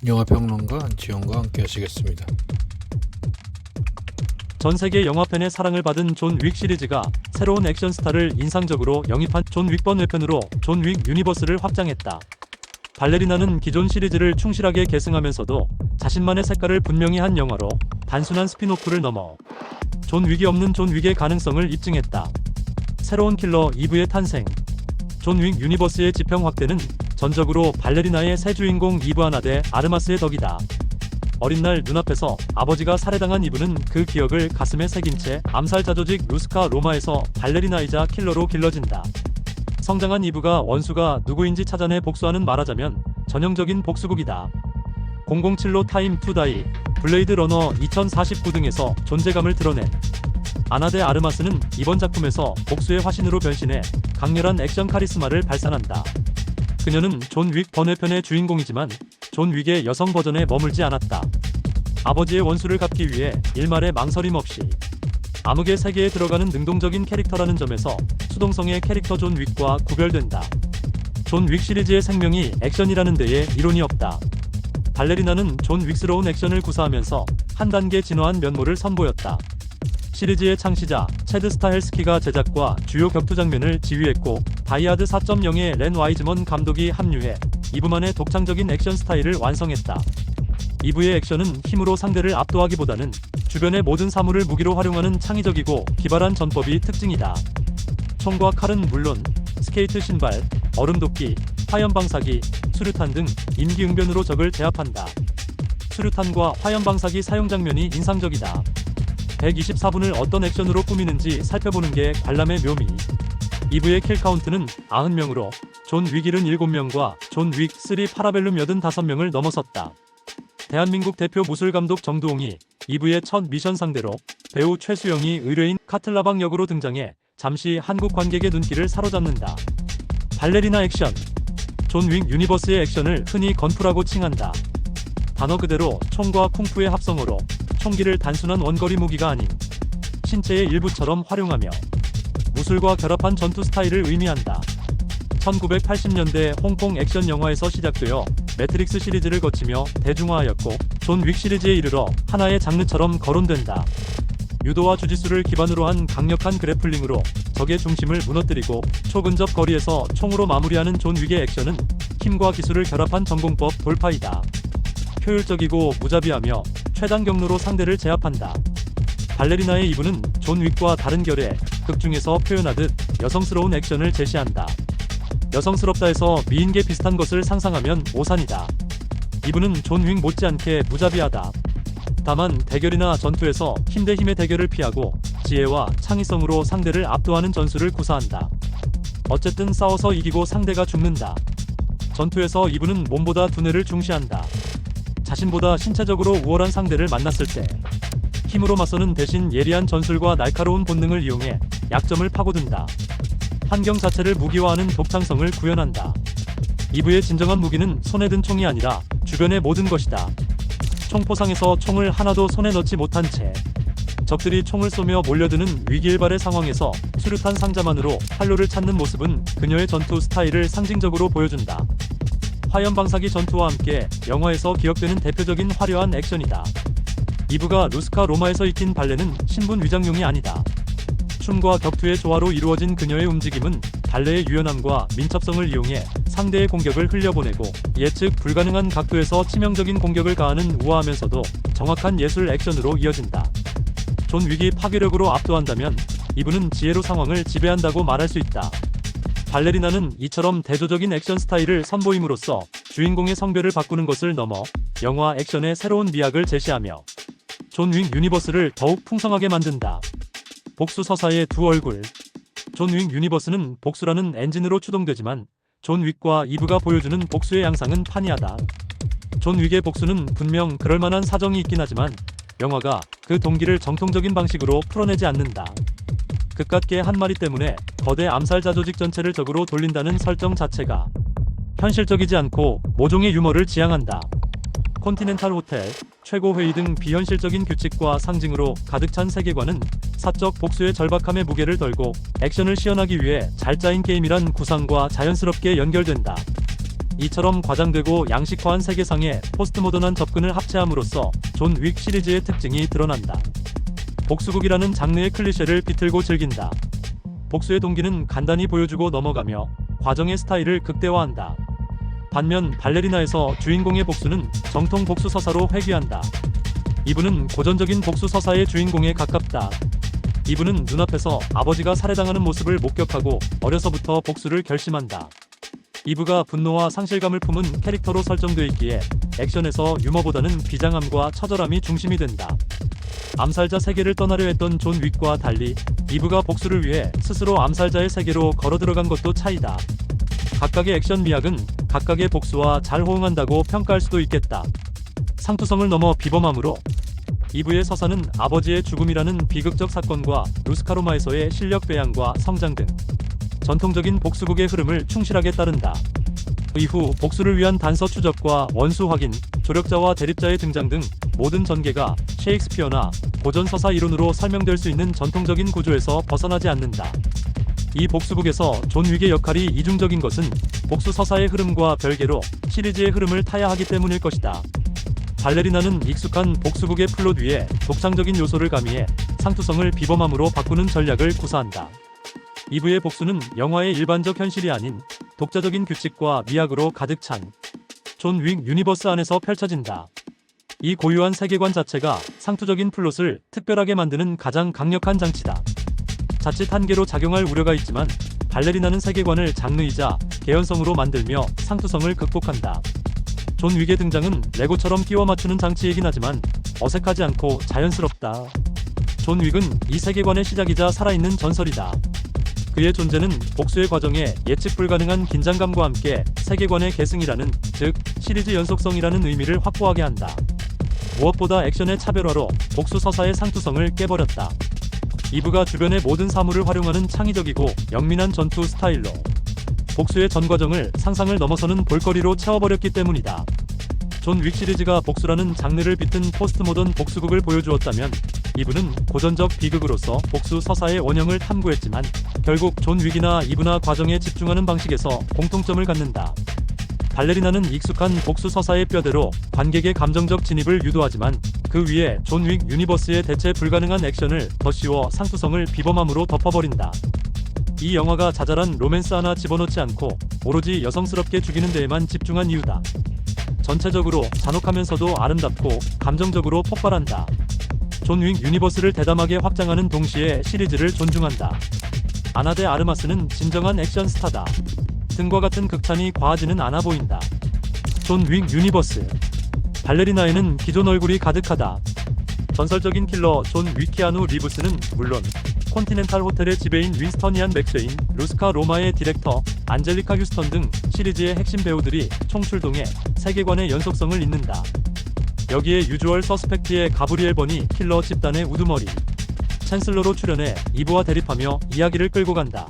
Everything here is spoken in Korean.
영화평론가 안치홍과 함께 하시겠습니다. 전 세계 영화팬의 사랑을 받은 존 윅 시리즈가 새로운 액션 스타를 인상적으로 영입한 존 윅 번외편으로 존 윅 유니버스를 확장했다. 발레리나는 기존 시리즈를 충실하게 계승하면서도 자신만의 색깔을 분명히 한 영화로 단순한 스피노프를 넘어 존 윅이 없는 존 윅의 가능성을 입증했다. 새로운 킬러 이브의 탄생. 존 윅 유니버스의 지평 확대는 전적으로 발레리나의 새 주인공 이브 하나 대 아르마스의 덕이다. 어린 날 눈앞에서 아버지가 살해당한 이브는 그 기억을 가슴에 새긴 채 암살 자조직 루스카 로마에서 발레리나이자 킬러로 길러진다. 성장한 이브가 원수가 누구인지 찾아내 복수하는, 말하자면 전형적인 복수극이다. 007로 타임 투 다이, 블레이드 러너 2049 등에서 존재감을 드러낸 아나 대 아르마스는 이번 작품에서 복수의 화신으로 변신해 강렬한 액션 카리스마를 발산한다. 그녀는 존 윅 번외편의 주인공이지만 존 윅의 여성 버전에 머물지 않았다. 아버지의 원수를 갚기 위해 일말의 망설임 없이 암흑의 세계에 들어가는 능동적인 캐릭터라는 점에서 수동성의 캐릭터 존 윅과 구별된다. 존 윅 시리즈의 생명이 액션이라는 데에 이론이 없다. 발레리나는 존 윅스러운 액션을 구사하면서 한 단계 진화한 면모를 선보였다. 시리즈의 창시자 체드 스타헬스키가 제작과 주요 격투 장면을 지휘했고 다이하드 4.0의 렌 와이즈먼 감독이 합류해 이브만의 독창적인 액션 스타일을 완성했다. 이브의 액션은 힘으로 상대를 압도하기보다는 주변의 모든 사물을 무기로 활용하는 창의적이고 기발한 전법이 특징이다. 총과 칼은 물론 스케이트 신발, 얼음도끼, 화염방사기, 수류탄 등 임기응변으로 적을 제압한다. 수류탄과 화염방사기 사용 장면이 인상적이다. 124분을 어떤 액션으로 꾸미는지 살펴보는 게 관람의 묘미. 이브의 킬 카운트는 90명으로 존 윅 77명과 존 윅 3 파라벨룸 85명을 넘어섰다. 대한민국 대표 무술감독 정두홍이 이브의 첫 미션 상대로 배우 최수영이 의뢰인 카틀라방 역으로 등장해 잠시 한국 관객의 눈길을 사로잡는다. 발레리나 액션. 존 윅 유니버스의 액션을 흔히 건프라고 칭한다. 단어 그대로 총과 쿵푸의 합성어로 총기를 단순한 원거리 무기가 아닌 신체의 일부처럼 활용하며 무술과 결합한 전투 스타일을 의미한다. 1980년대 홍콩 액션 영화에서 시작되어 매트릭스 시리즈를 거치며 대중화하였고 존 윅 시리즈에 이르러 하나의 장르처럼 거론된다. 유도와 주짓수를 기반으로 한 강력한 그래플링으로 적의 중심을 무너뜨리고 초근접 거리에서 총으로 마무리하는 존 윅의 액션은 힘과 기술을 결합한 전공법 돌파이다. 효율적이고 무자비하며 최단 경로로 상대를 제압한다. 발레리나의 이브는 존 윅과 다른 결의 극중에서 표현하듯 여성스러운 액션을 제시한다. 여성스럽다 해서 미인계 비슷한 것을 상상하면 오산이다. 이브는 존 윅 못지않게 무자비하다. 다만 대결이나 전투에서 힘 대 힘의 대결을 피하고 지혜와 창의성으로 상대를 압도하는 전술을 구사한다. 어쨌든 싸워서 이기고 상대가 죽는다. 전투에서 이브는 몸보다 두뇌를 중시한다. 자신보다 신체적으로 우월한 상대를 만났을 때 힘으로 맞서는 대신 예리한 전술과 날카로운 본능을 이용해 약점을 파고든다. 환경 자체를 무기화하는 독창성을 구현한다. 이브의 진정한 무기는 손에 든 총이 아니라 주변의 모든 것이다. 총포상에서 총을 하나도 손에 넣지 못한 채 적들이 총을 쏘며 몰려드는 위기일발의 상황에서 수류탄 상자만으로 활로를 찾는 모습은 그녀의 전투 스타일을 상징적으로 보여준다. 화염방사기 전투와 함께 영화에서 기억되는 대표적인 화려한 액션이다. 이브가 루스카 로마에서 익힌 발레는 신분 위장용이 아니다. 춤과 격투의 조화로 이루어진 그녀의 움직임은 발레의 유연함과 민첩성을 이용해 상대의 공격을 흘려보내고 예측 불가능한 각도에서 치명적인 공격을 가하는 우아하면서도 정확한 예술 액션으로 이어진다. 존 윅이 파괴력으로 압도한다면 이브는 지혜로 상황을 지배한다고 말할 수 있다. 발레리나는 이처럼 대조적인 액션 스타일을 선보임으로써 주인공의 성별을 바꾸는 것을 넘어 영화 액션의 새로운 미학을 제시하며 존 윅 유니버스를 더욱 풍성하게 만든다. 복수 서사의 두 얼굴. 존 윅 유니버스는 복수라는 엔진으로 추동되지만 존 윅과 이브가 보여주는 복수의 양상은 판이하다. 존 윅의 복수는 분명 그럴만한 사정이 있긴 하지만 영화가 그 동기를 정통적인 방식으로 풀어내지 않는다. 그깟개 한 마리 때문에 거대 암살자 조직 전체를 적으로 돌린다는 설정 자체가 현실적이지 않고 모종의 유머를 지향한다. 콘티넨탈 호텔, 최고 회의 등 비현실적인 규칙과 상징으로 가득 찬 세계관은 사적 복수의 절박함의 무게를 덜고 액션을 시연하기 위해 잘 짜인 게임이란 구상과 자연스럽게 연결된다. 이처럼 과장되고 양식화한 세계상의 포스트모던한 접근을 합체함으로써 존 윅 시리즈의 특징이 드러난다. 복수극이라는 장르의 클리셰를 비틀고 즐긴다. 복수의 동기는 간단히 보여주고 넘어가며 과정의 스타일을 극대화한다. 반면 발레리나에서 주인공의 복수는 정통 복수 서사로 회귀한다. 이부는 고전적인 복수 서사의 주인공에 가깝다. 이부는 눈앞에서 아버지가 살해당하는 모습을 목격하고 어려서부터 복수를 결심한다. 이부가 분노와 상실감을 품은 캐릭터로 설정돼 있기에 액션에서 유머보다는 비장함과 처절함이 중심이 된다. 암살자 세계를 떠나려 했던 존 윅과 달리 이부가 복수를 위해 스스로 암살자의 세계로 걸어들어간 것도 차이다. 각각의 액션 미학은 각각의 복수와 잘 호응한다고 평가할 수도 있겠다. 상투성을 넘어 비범함으로 이부의 서사는 아버지의 죽음이라는 비극적 사건과 루스카로마에서의 실력 배양과 성장 등 전통적인 복수극의 흐름을 충실하게 따른다. 이후 복수를 위한 단서 추적과 원수 확인, 조력자와 대립자의 등장 등 모든 전개가 셰익스피어나 고전 서사 이론으로 설명될 수 있는 전통적인 구조에서 벗어나지 않는다. 이 복수극에서 존 윅의 역할이 이중적인 것은 복수 서사의 흐름과 별개로 시리즈의 흐름을 타야 하기 때문일 것이다. 발레리나는 익숙한 복수극의 플롯 위에 독창적인 요소를 가미해 상투성을 비범함으로 바꾸는 전략을 구사한다. 이부의 복수는 영화의 일반적 현실이 아닌 독자적인 규칙과 미학으로 가득 찬 존 윅 유니버스 안에서 펼쳐진다. 이 고유한 세계관 자체가 상투적인 플롯을 특별하게 만드는 가장 강력한 장치다. 자칫 한계로 작용할 우려가 있지만 발레리나는 세계관을 장르이자 개연성으로 만들며 상투성을 극복한다. 존 윅의 등장은 레고처럼 끼워 맞추는 장치이긴 하지만 어색하지 않고 자연스럽다. 존 윅은 이 세계관의 시작이자 살아있는 전설이다. 그의 존재는 복수의 과정에 예측 불가능한 긴장감과 함께 세계관의 계승이라는, 즉 시리즈 연속성이라는 의미를 확보하게 한다. 무엇보다 액션의 차별화로 복수 서사의 상투성을 깨버렸다. 이부가 주변의 모든 사물을 활용하는 창의적이고 영민한 전투 스타일로 복수의 전 과정을 상상을 넘어서는 볼거리로 채워버렸기 때문이다. 존 윅 시리즈가 복수라는 장르를 빗든 포스트모던 복수극을 보여주었다면 이부는 고전적 비극으로서 복수 서사의 원형을 탐구했지만 결국 존 윅이나 이부나 과정에 집중하는 방식에서 공통점을 갖는다. 발레리나는 익숙한 복수 서사의 뼈대로 관객의 감정적 진입을 유도하지만 그 위에 존 윅 유니버스의 대체 불가능한 액션을 더 씌워 상투성을 비범함으로 덮어버린다. 이 영화가 자잘한 로맨스 하나 집어넣지 않고 오로지 여성스럽게 죽이는 데에만 집중한 이유다. 전체적으로 잔혹하면서도 아름답고 감정적으로 폭발한다. 존 윅 유니버스를 대담하게 확장하는 동시에 시리즈를 존중한다. 아나 데 아르마스는 진정한 액션 스타다. 등과 같은 극찬이 과하지는 않아 보인다. 존 윅 유니버스. 발레리나에는 기존 얼굴이 가득하다. 전설적인 킬러 존 윅 키아누 리브스는 물론 콘티넨탈 호텔의 지배인 윈스턴 이안 맥쉐인, 루스카 로마의 디렉터 안젤리카 휴스턴 등 시리즈의 핵심 배우들이 총출동해 세계관의 연속성을 잇는다. 여기에 유주얼 서스펙트의 가브리엘 버니 킬러 집단의 우두머리 챈슬러로 출연해 이부와 대립하며 이야기를 끌고 간다.